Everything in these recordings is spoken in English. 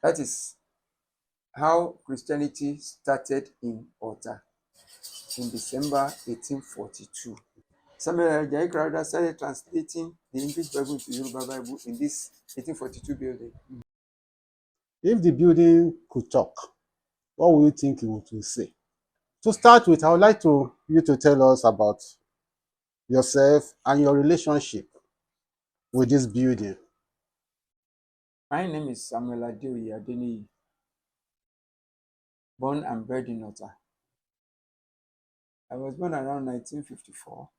That is how Christianity started in Alta in December 1842. Samuel Ajayi Crowther started translating the English Bible to Yoruba Bible in this 1842 building. If the building could talk, what would you think it would say? To start with, I would like you to tell us about yourself and your relationship with this building. My name is Samuel Adeoye Adeniyi, born and bred in Alta. I was born around 1954,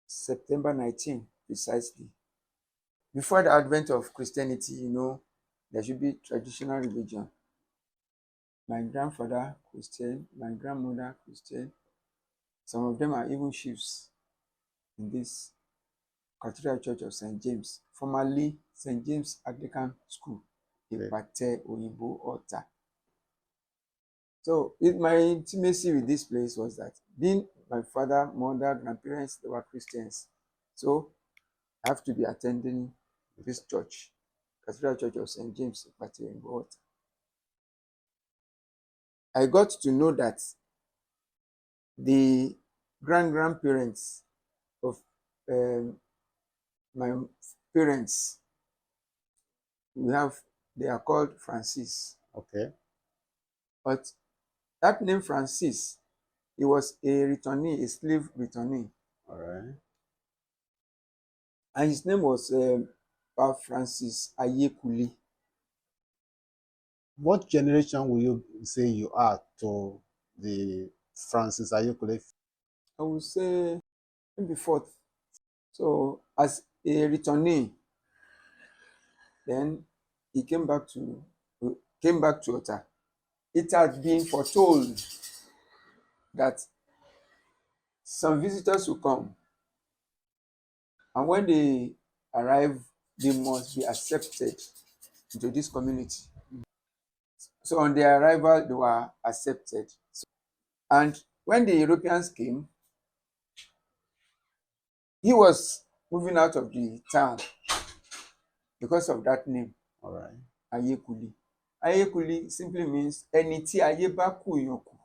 September 19 precisely. Before the advent of Christianity, there should be traditional religion. My grandfather Christian, my grandmother Christian. Some of them are even chiefs in this Cathedral Church of St. James, formerly St. James Anglican School, Ipate Oyinbo Alta. So my intimacy with this place was that being my father, mother, grandparents, they were Christians. So I have to be attending this church, Cathedral Church of St. James, Ipate Oyinbo Alta. I got to know that the grandparents of my parents, they are called Francis. Okay. But that name Francis, he was a returnee, a slave returnee. All right. And his name was Pa Francis Ayekuli. What generation will you say you are to the Francis Ayekule? I would say maybe fourth. So as a returnee, then he came back to Ota. It had been foretold that some visitors will come, and when they arrive, they must be accepted into this community. So on their arrival, they were accepted. And when the Europeans came, he was moving out of the town because of that name. All right. Ayekuli. Ayekuli simply means ẹni tí ayé bá kù èèyàn kù.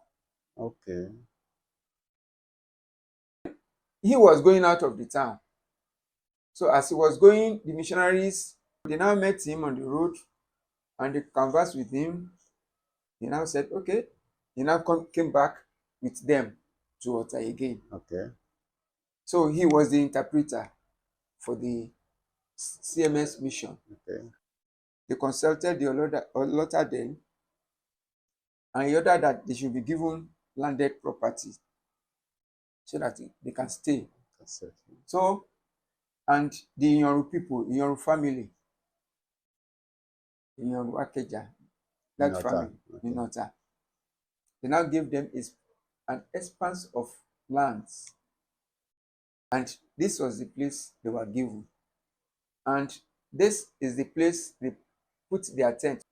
Okay. He was going out of the town. So as he was going, the missionaries, they now met him on the road and they conversed with him. He now said, okay. He now came back with them to Ota again. Okay. So he was the interpreter for the CMS mission. Okay. They consulted the Olota then, and he ordered that they should be given landed property so that they can stay. So, and the Inyoru people, Inyoru family, Inyoru Akeja, that family, in Ota, they now gave them an expanse of lands. And this was the place they were given. And this is the place they put their tent.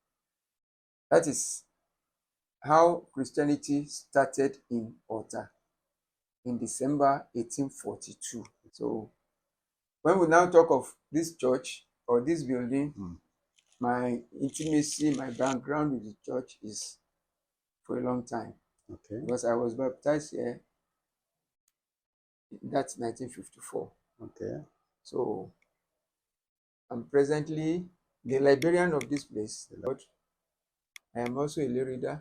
That is how Christianity started in Alta in December 1842. So when we now talk of this church or this building, my intimacy, my background with the church is for a long time. Okay. Because I was baptized here. That's 1954. Okay. So I'm presently the librarian of this place, but I am also a lay reader,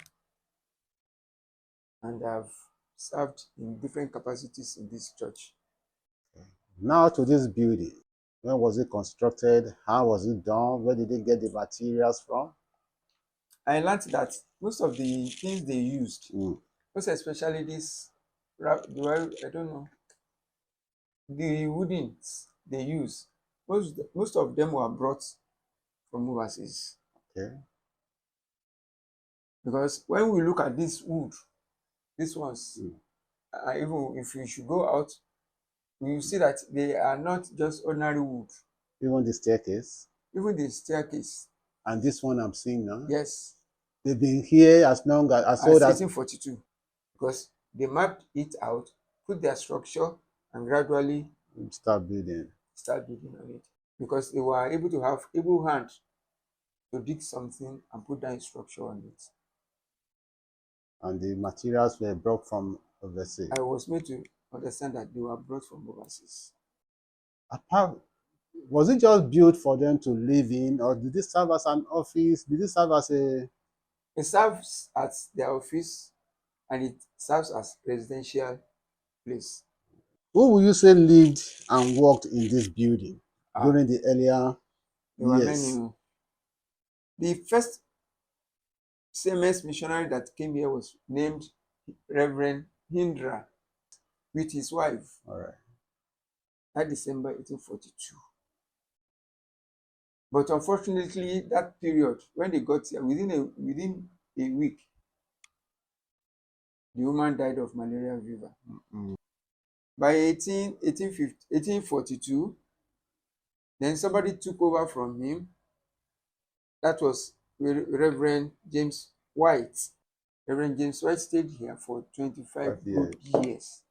and I've served in different capacities in this church. Now to this building. When was it constructed? How was it done? Where did they get the materials from? I learned that most of the things they used, most especially this, I don't know, the woodens they use, most of them were brought from overseas. Okay. Because when we look at this wood, these ones, even if you should go out, you see that they are not just ordinary wood. Even the staircase? Even the staircase. And this one I'm seeing now? Yes. They've been here as long as old as 1842. Because they mapped it out, put their structure, and gradually start building on it. Because they were able to have able hand to dig something and put down a structure on it. And the materials were brought from overseas. I was made to understand that they were brought from overseas. Apart, was it just built for them to live in, or did it serve as an office? Did it serve as a... It serves as their office and it serves as residential place. Who would you say lived and worked in this building during the earlier There were years? many. The first CMS missionary that came here was named Reverend Hindra with his wife. All right. That December 1842. But unfortunately, that period, when they got here, within a week, the woman died of malaria fever. By 1842, then somebody took over from him. That was Reverend James White. Reverend James White stayed here for 25 good years.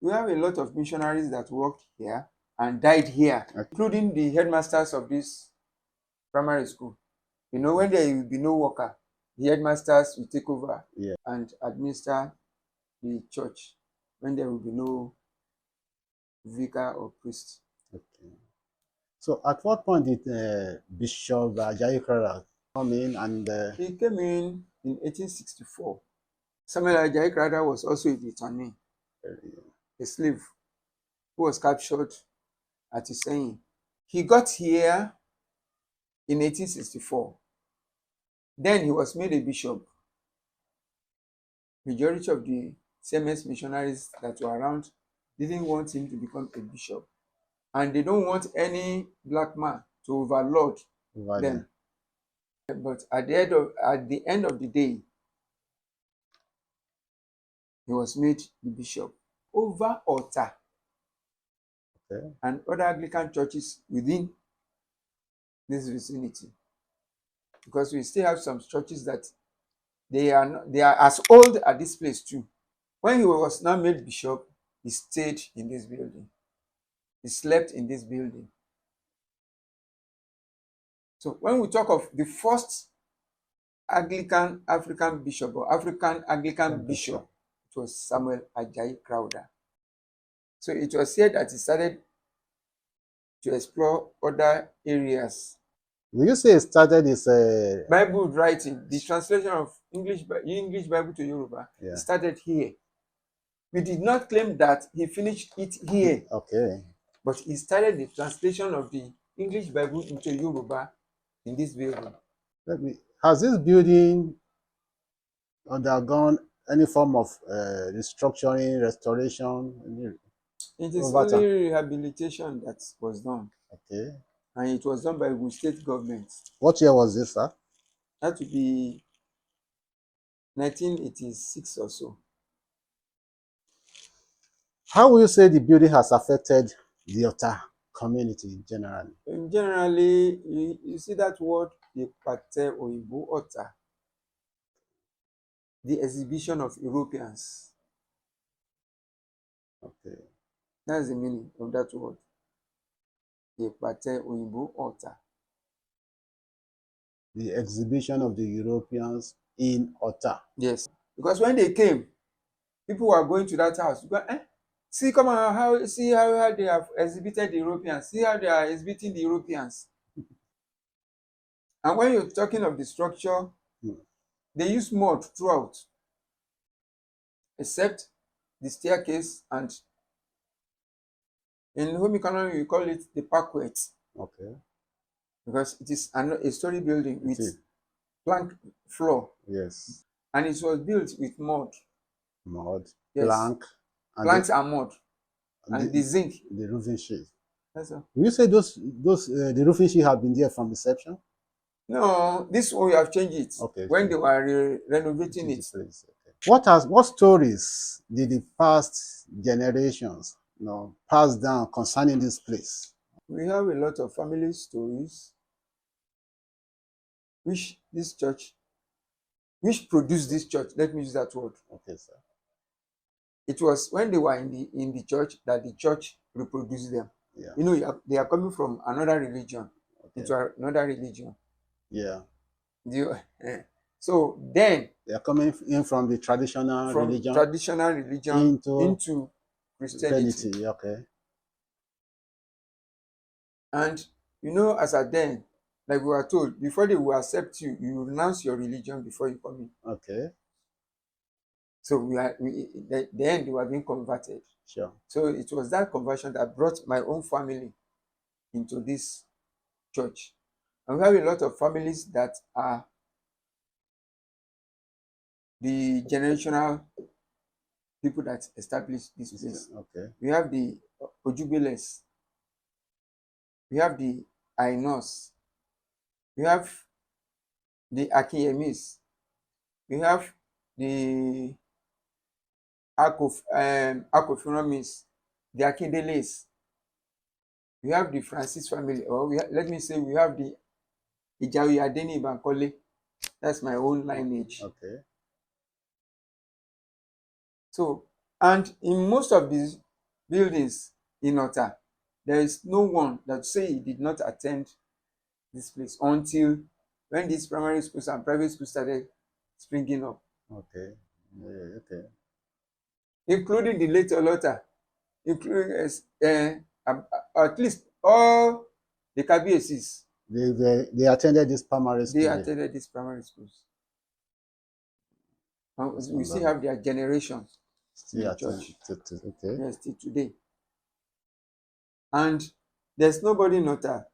We have a lot of missionaries that worked here and died here, including the headmasters of this primary school. You know, when there will be no worker, the headmasters will take over and administer the church when there will be no vicar or priest. Okay. So at what point did Bishop Ajayi Crowther come in? And he came in 1864. Samuel Ajayi Crowther was also a detaining, a slave who was captured at Iseyin. He got here in 1864. Then he was made a bishop. Majority of the CMS missionaries that were around didn't want him to become a bishop. And they don't want any black man to overlord them. But at the end of the day, he was made the bishop over altar and other Anglican churches within this vicinity. Because we still have some churches that they are as old at this place too. When he was now made bishop, he stayed in this building. He slept in this building. So when we talk of the first Anglican African bishop or African Anglican bishop, it was Samuel Ajayi Crowther. So it was here that he started to explore other areas. Will you say it started his Bible writing, the translation of English Bible to Yoruba, it started here. We did not claim that he finished it here. Okay. But he started the translation of the English Bible into Yoruba in this building. Has this building undergone any form of restructuring, restoration? It is only rehabilitation that was done. Okay. And it was done by the state government. What year was this, sir? That would be 1986 or so. How will you say the building has affected the Ota community generally? Generally, you see that word, the Pate Oyibo Ota, the exhibition of Europeans. Okay. That's the meaning of that word. The Pate Oyibo Ota. The exhibition of the Europeans in Ota. Yes. Because when they came, people were going to that house. Go, see, come on, see how they have exhibited the Europeans. See how they are exhibiting the Europeans. And when you're talking of the structure, they use mud throughout, except the staircase, and in home economy we call it the parquet. Okay. Because it is a story building with plank floor. Yes. And it was built with mud. Mud, yes. Planks and mud. And the zinc. The roofing sheet. Yes, sir. Will you say the roofing sheet have been there from inception? No, this one we have changed it. Okay. When they were renovating it. Okay. What stories did the past generations pass down concerning this place? We have a lot of family stories which produced this church. Let me use that word. Okay, sir. It was when they were in the church that the church reproduced them. Yeah. You know, they are coming from another religion into another religion. Yeah. So then, They are coming in from the traditional from religion traditional religion into into Christianity. Christianity. Okay. And as at then, like we were told, before they will accept you, you renounce your religion before you come in. Okay. So then they were being converted. Sure. So it was that conversion that brought my own family into this church. And we have a lot of families that are the generational people that established this place. Okay. We have the Ojubeles, we have the Ainos, we have the Akiyemis, we have the Akofinomis, the Akindeles, we have the Francis family, or let me say we have the Ijawi Adeni Bankole. That's my own lineage. Okay. So, and in most of these buildings in Ota, there is no one that say he did not attend this place until when these primary schools and private schools started springing up. Okay. Yeah, okay. Including the late Olota, including at least all the Kabiesis. They attended this primary school. They attended these primary schools. And we still have their generation in the church. Okay. Yes, till today. And there's nobody in Ota.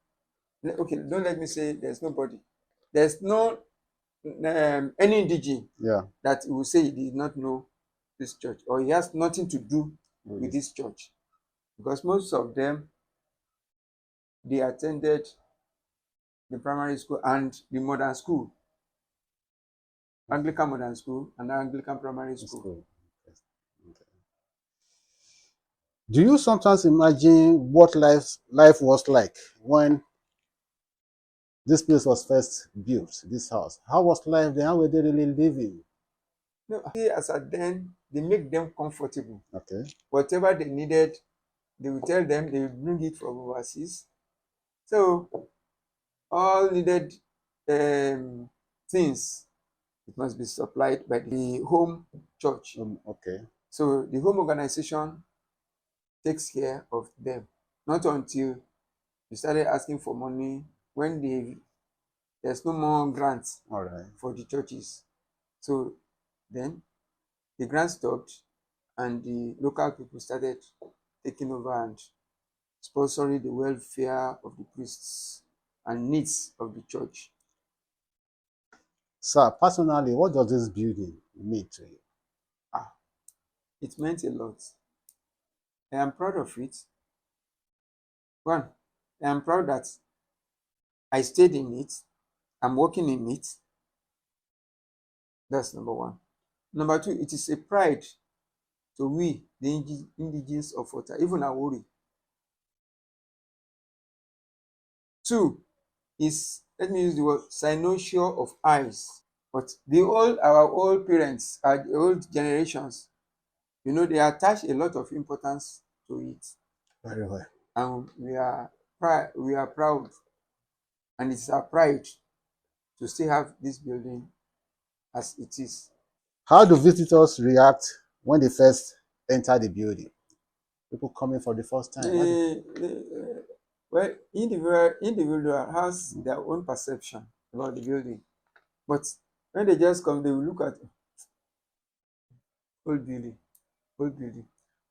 Okay, don't let me say there's nobody. There's no any indigene that will say he did not know this church or he has nothing to do with this church, because most of them, they attended the primary school and the modern school, Anglican modern school and Anglican primary school. Okay. Do you sometimes imagine what life was like when this place was first built, this house? How was life then? How were they really living? No, as at then, they make them comfortable. Okay. Whatever they needed, they will tell them, they will bring it from overseas. So all needed things, it must be supplied by the home church. Okay. So the home organization takes care of them. Not until you started asking for money when there's no more grants for the churches. So then the grant stopped and the local people started taking over and sponsoring the welfare of the priests and needs of the church. Sir, personally, what does this building mean to you? It meant a lot. I am proud of it. One, I am proud that I stayed in it. I'm working in it. That's number one. Number two, it is a pride to we, the indigenes of Ota, even Awori. Two is, let me use the word, cynosure of eyes. But our old parents, our old generations, they attach a lot of importance to it. Very well. And we are proud, and it's our pride to still have this building as it is. How do visitors react when they first enter the building? People coming for the first time. Well, individual has their own perception about the building, but when they just come, they will look at old building.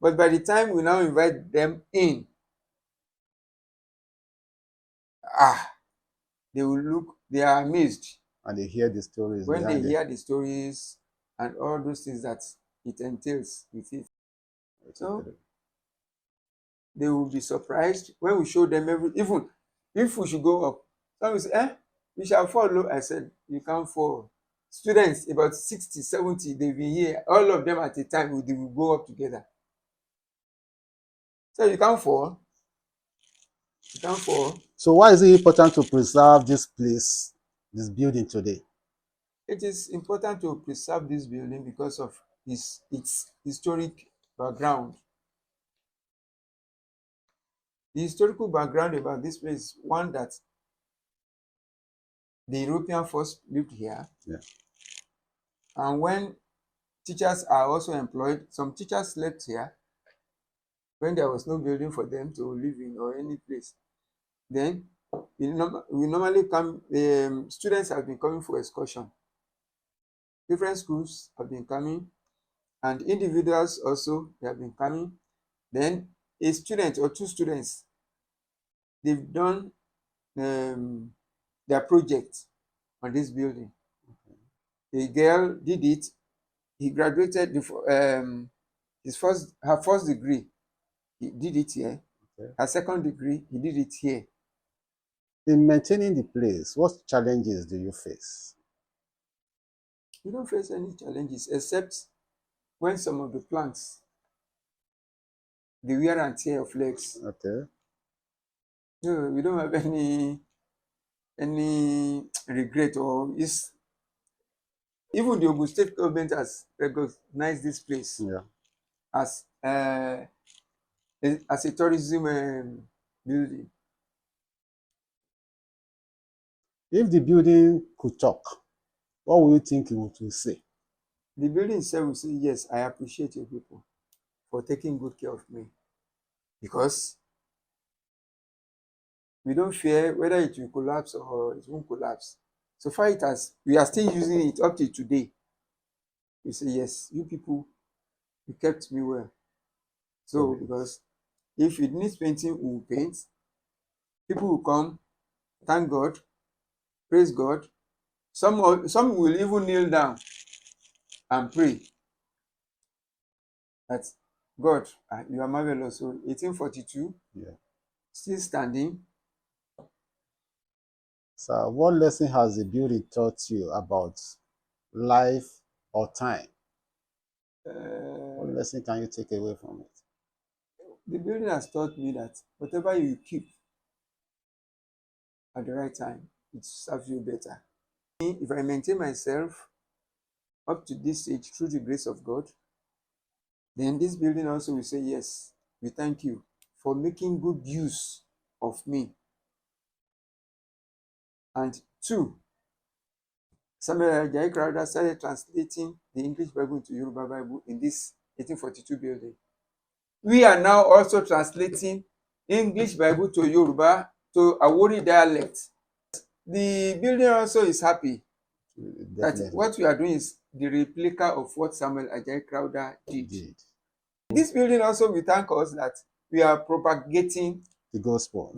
But by the time we now invite them in, they are amazed. And they hear the stories. When they hear the stories and all those things that it entails with it. So they will be surprised when we show them even if we should go up. Some will say, we shall fall low. I said, you can't fall. Students, about 60, 70, they'll be here. All of them at a time, they will go up together. So you can't fall. You can't fall. So why is it important to preserve this place, this building today? It is important to preserve this building because of its historic background. The historical background about this place is one that the European first lived here. Yeah. And when teachers are also employed, some teachers slept here when there was no building for them to live in or any place. Then we normally come, students have been coming for excursion. Different schools have been coming, and individuals also, they have been coming. Then a student or two students, they've done their project on this building. A girl did it. He graduated her first degree. He did it here. Okay. Her second degree, he did it here. In maintaining the place, what challenges do you face? We don't face any challenges except when some of the plants, the wear and tear of legs. Okay. No, we don't have any regret, or is even the Ogun State government has recognized this place as a tourism building. If the building could talk, what would you think it would say? The building itself will say, yes, I appreciate you people for taking good care of me, because we don't fear whether it will collapse or it won't collapse. So far it has, we are still using it up to today. We say, yes, you people, you kept me well. So because if it needs painting, we will paint. People will come, thank God, praise God. Some will even kneel down and pray that God, you are marvelous. So 1842, still standing. So what lesson has the building taught you about life or time? What lesson can you take away from it? The building has taught me that whatever you keep at the right time, it serves you better. If I maintain myself up to this stage through the grace of God, then this building also will say, yes, we thank you for making good use of me. And two, Samuel Ajayi Crowther started translating the English Bible into Yoruba Bible in this 1842 building. We are now also translating English Bible to Yoruba, to Awori dialect. The building also is happy that what we are doing is the replica of what Samuel Ajayi Crowther did. This building also will thank us that we are propagating the gospel.